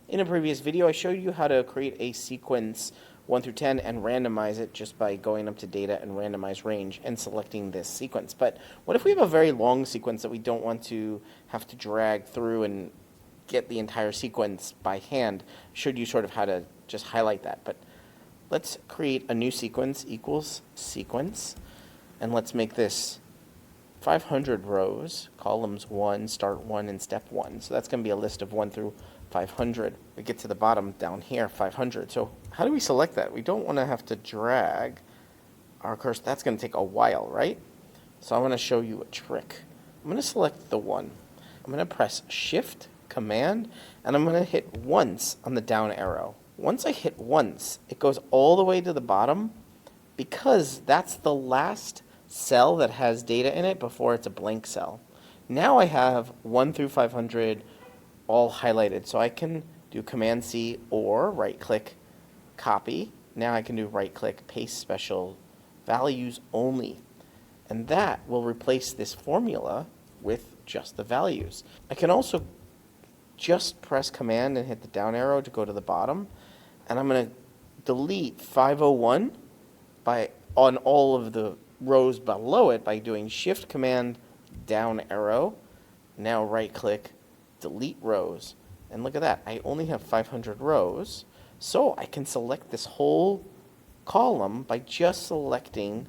In a previous video, I showed you how to create a sequence 1 through 10 and randomize it just by going up to data and randomize range and selecting this sequence. But what if we have a very long sequence that we don't want to have to drag through and get the entire sequence by hand? I showed you sort of how to just highlight that. But let's create a new sequence equals sequence, and let's make this 500 rows, columns 1, start 1, and step 1. So that's going to be a list of 1 through 500. We get to the bottom down here, 500. So how do we select that? We don't want to have to drag our cursor. That's going to take a while, right? So I'm going to show you a trick. I'm going to select the 1. I'm going to press Shift, Command, and I'm going to hit once on the down arrow. Once I hit once, it goes all the way to the bottom because that's the last cell that has data in it before it's a blank cell. Now I have 1 through 500 all highlighted, so I can do Command C or right click copy. Now I can do right click paste special values only, and that will replace this formula with just the values. I can also just press Command and hit the down arrow to go to the bottom, and I'm going to delete 501 on all of the rows below it by doing Shift Command down arrow. Now right click delete rows, and look at that, I only have 500 rows, so I can select this whole column by just selecting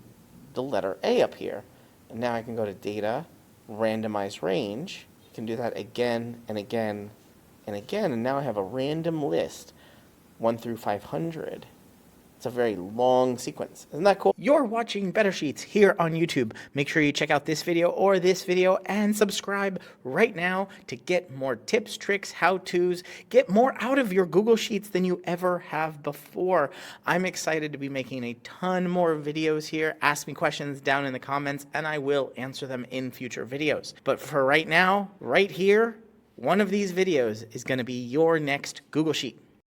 the letter A up here. And now I can go to data, randomize range. I can do that again and again and again, and now I have a random list 1 through 500. It's a very long sequence. Isn't that cool? You're watching Better Sheets here on YouTube. Make sure you check out this video or this video and subscribe right now to get more tips, tricks, how-tos. Get more out of your Google Sheets than you ever have before. I'm excited to be making a ton more videos here. Ask me questions down in the comments and I will answer them in future videos. But for right now, right here, one of these videos is going to be your next Google Sheet.